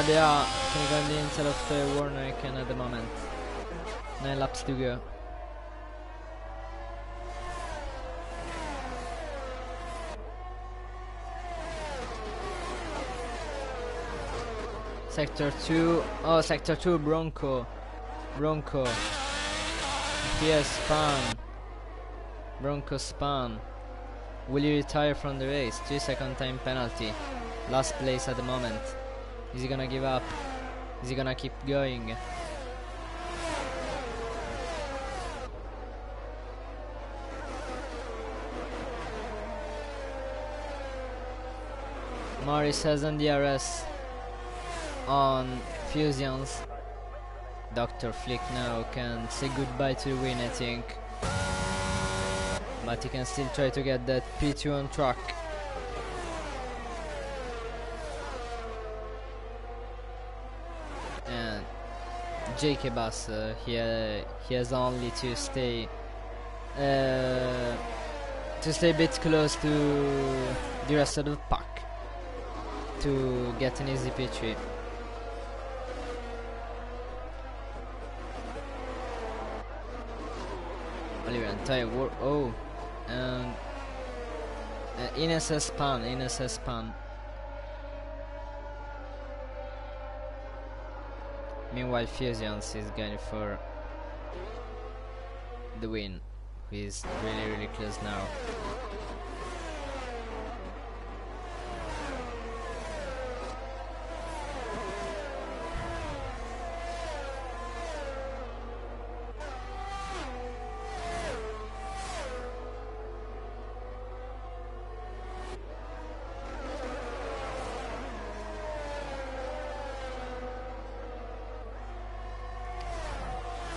They are can go on the inside of the Warner can at the moment. 9 laps to go. Sector 2. Oh, Sector 2 Bronco. He has spun. Bronco spun. Will he retire from the race? 3-second time penalty. Last place at the moment. Is he gonna give up? Is he gonna keep going? Morris has an DRS on Fusions. Dr. Flick now can say goodbye to the win, I think. But he can still try to get that P2 on track. And JK Bass, he has only to stay a bit close to the rest of the pack to get an easy P3. Oliver and Ty oh, and Ines has spun. Meanwhile, Fusions is going for the win. He's really close now.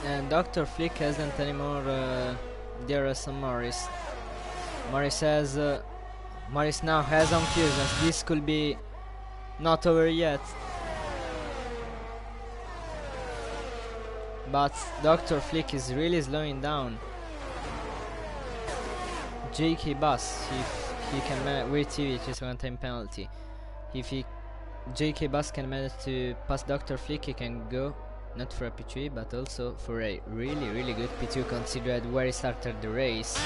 And Dr. Flick hasn't anymore DRS on Morris. Morris now has on Fusions. This could be not over yet. But Dr. Flick is really slowing down JK Bus. If he can with TV, it is one time penalty. If JK Bus can manage to pass Dr. Flick, he can go not for a P3 but also for a really good P2, considered where he started the race.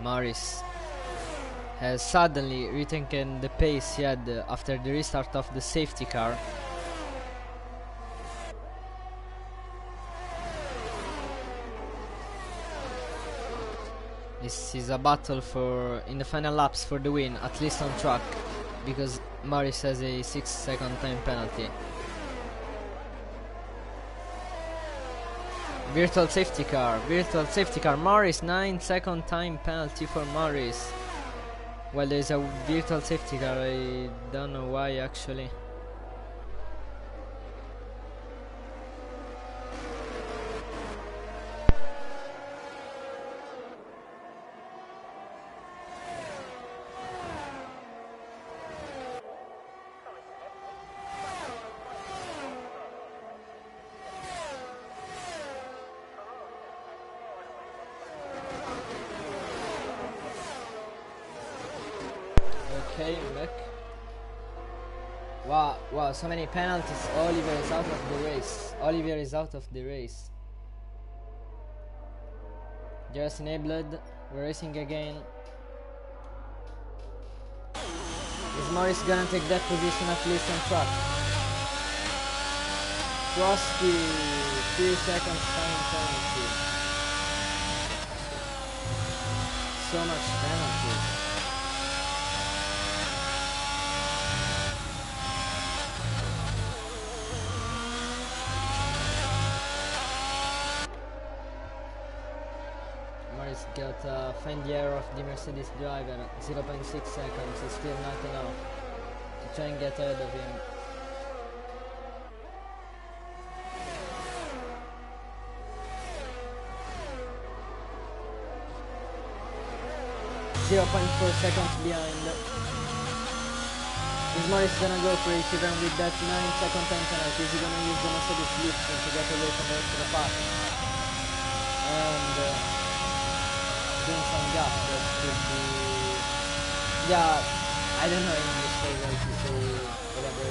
Morris has suddenly retaken the pace he had after the restart of the safety car. This is a battle for in the final laps for the win, at least on track, because Morris has a 6-second time penalty. Virtual safety car, Morris, 9-second time penalty for Morris. Well, there's a virtual safety car, I don't know why actually. Okay, I'm back. Wow, so many penalties. Oliver is out of the race. Just enabled. We're racing again. Is Morris gonna take that position at least on track? Cross the 3 seconds time penalty. So much penalties. Got find the error of the Mercedes driver. 0.6 seconds is still not enough to try and get ahead of him. .4 seconds behind. Is Morris gonna go for it even with that 9-second time penalty? Is he gonna use the Mercedes lift to get away from the rest of the pack? And doing some gap that could be, yeah, I don't know English so well to say whatever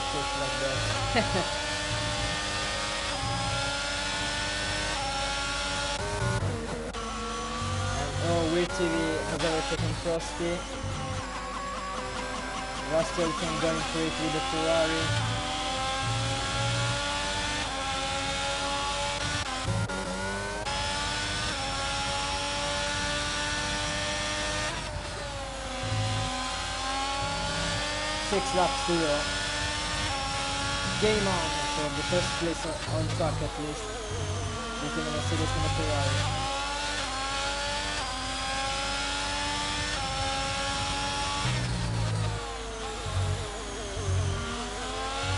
shit like that. And oh, Weird TV has overtaken Frosty. Russell can go for it with the Ferrari. 6 laps to go. Game on for the first place on track at least. Between the Mercedes and the Ferrari.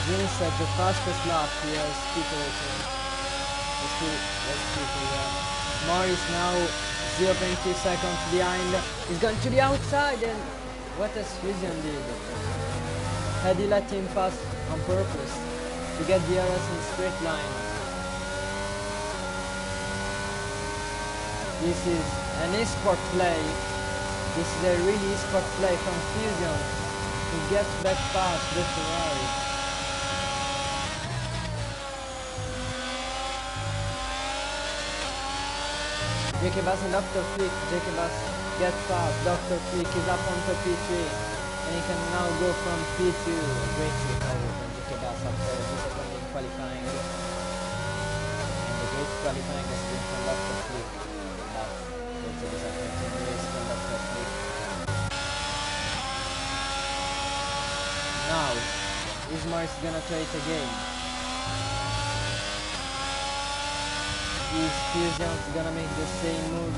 Vince at the fastest lap, he has people waiting. Morris now 0.2 seconds behind. He's going to the outside, and what has Fusion did? Had he let him pass on purpose to get the errors in straight line? This is an esport play. This is a really esport play from Fusion to get back past the Ferrari. JK Bass and Dr. Flick. JK Bass gets past. Dr. Flick is up onto P3. And he can now go from P2. Great recovery from JK Bass after disappointing qualifying. And the great qualifying has been from Dr. Flick. But it's a disappointing race from Dr. Flick. Now, is Morris gonna try it again? Is Fusion's gonna make the same move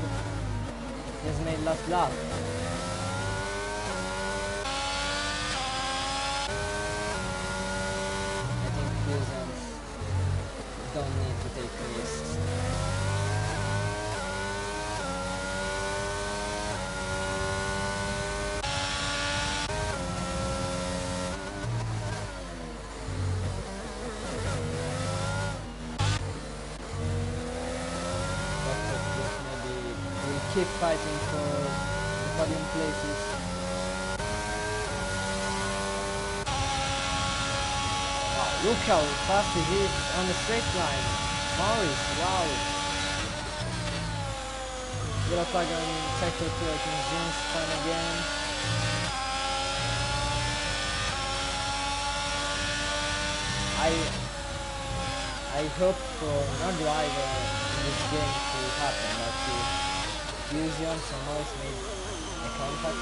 he has made last lap? I think Fusions don't need to take risks. Keep fighting for the podium places. Wow, look how fast he is on the straight line. Morris, wow. Yellow flag on sector 2, I think James fun again. I hope for no driver in this game to happen, but Fusion and Morris made a contact.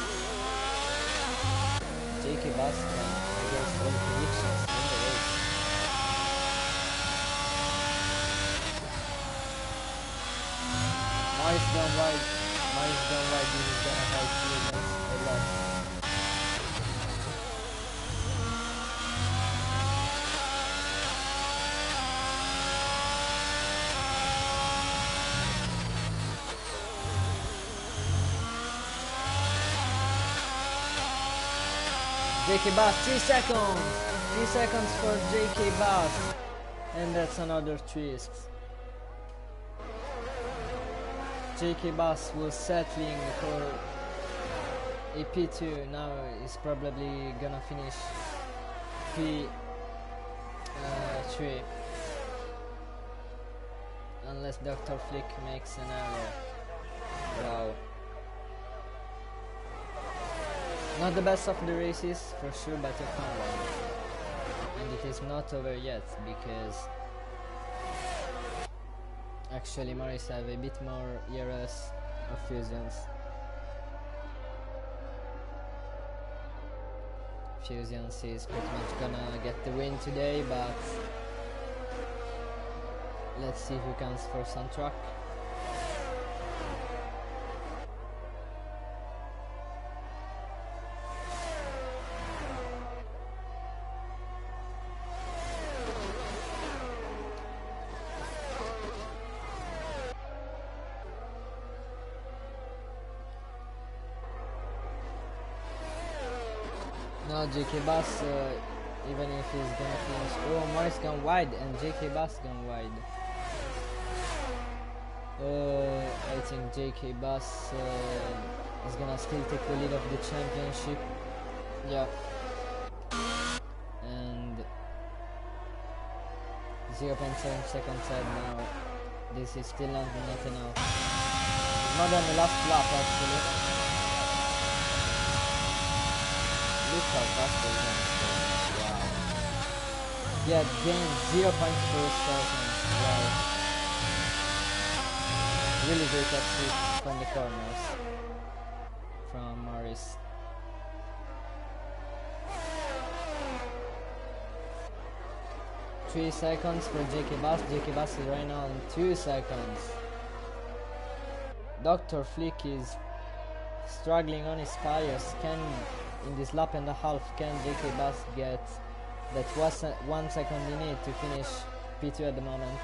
JK Bass can against all predictions in the race. Morris gone wide. This is gonna help Fusion a lot. JK Bass, 3 seconds! 3 seconds for JK Bass. And that's another twist. JK Bass was settling for a P2, now is probably gonna finish P3. Unless Dr. Flick makes an error. Wow. Not the best of the races, for sure, but a fun one. And it is not over yet, because actually Morris have a bit more ERS of Fusions. Fusions is pretty much gonna get the win today, but let's see who comes first on track. Now JK Bass, even if he's gonna finish, oh, Morris gone wide and JK Bass gone wide. I think JK Bass is gonna still take the lead of the championship. Yeah. And 0.7 seconds ahead now. This is still not enough. More than the last lap actually. Look how fast they went. Wow. Yeah, gained 0.4 seconds. Wow. Really great exit from the corners from Morris. Three seconds for JK Bass. JK Bass is right now on 2 seconds. Dr. Flick is struggling on his tires. In this lap and a half, can JK Bass get that 1 second he need to finish P2 at the moment?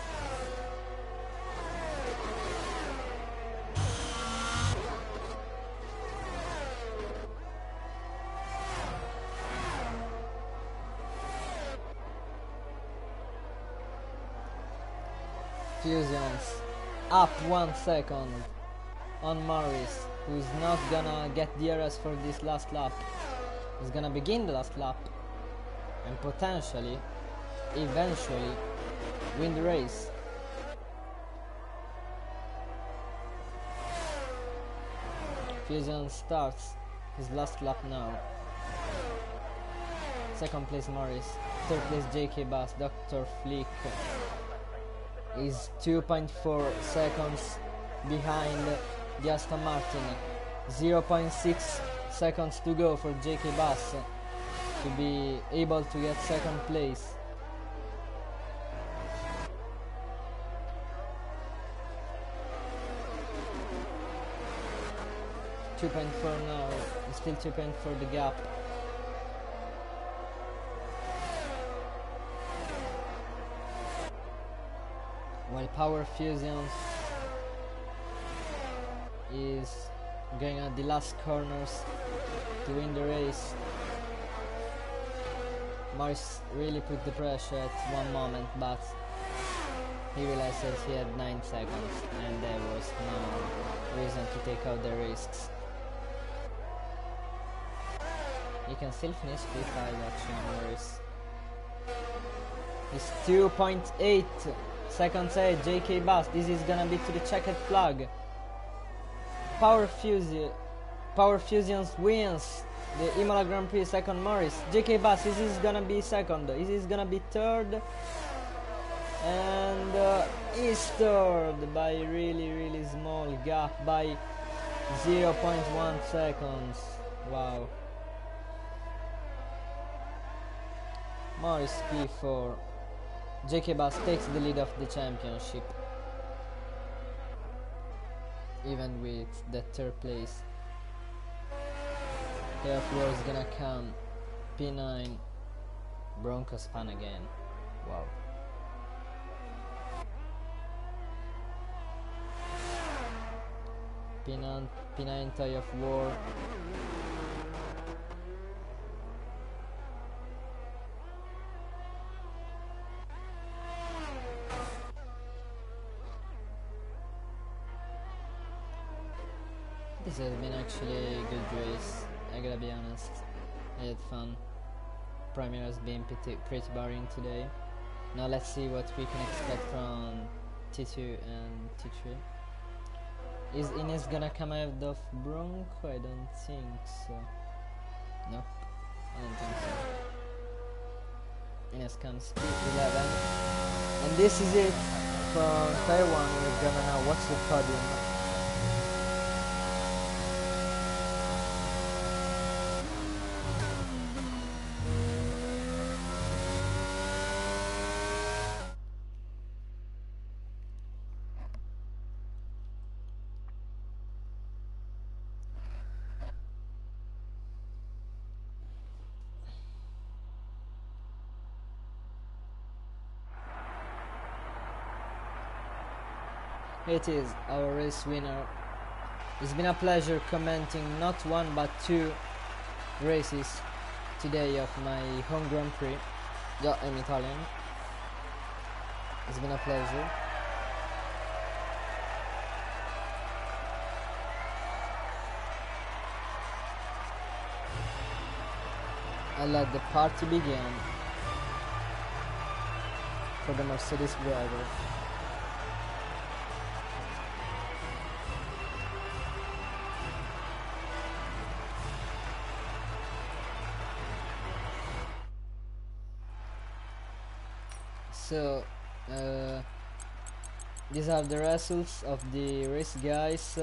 Fusions up 1 second on Morris, who's not gonna get DRS for this last lap. He's gonna begin the last lap and potentially, eventually, win the race. Fusion starts his last lap now. Second place Morris, third place JK Bass. Dr. Flick is 2.4 seconds behind the Aston Martin. 0.6 seconds to go for JK Bass to be able to get second place. .4 now, still 2.4 the gap. While Power Fusions is going at the last corners to win the race. Morris really put the pressure at one moment, but he realized that he had 9 seconds and there was no reason to take out the risks. He can still finish P5 actually, Morris. He's 2.8 seconds ahead, JK Bass. This is gonna be to the checkered flag. Power Fusions wins the Imola Grand Prix, second Morris. JK Bass, this is gonna be second, this is gonna be third. And he's third by really small gap, by 0.1 seconds. Wow. Morris P4. JK Bass takes the lead of the championship, even with the third place. Playoff war is gonna come. P9. Bronco span again. Wow. P9 tie of war. This has been actually a good race, I gotta be honest. I had fun. Primary has been pretty boring today. Now let's see what we can expect from T2 and T3. Is Ines gonna come out of Bronco? I don't think so. Nope, I don't think so. Ines comes P11. And this is it from Taiwan. We're gonna now watch the podium. It is our race winner. It's been a pleasure commenting not one but 2 races today of my home Grand Prix. Yeah, I'm Italian. It's been a pleasure. I let the party begin for the Mercedes driver. So these are the results of the race, guys.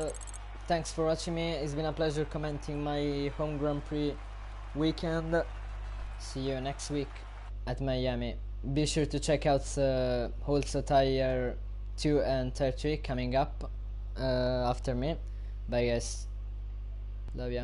Thanks for watching me. It's been a pleasure commenting my home Grand Prix weekend. See you next week at Miami. Be sure to check out also Tire 2 and Tire 3 coming up after me. Bye guys, love ya.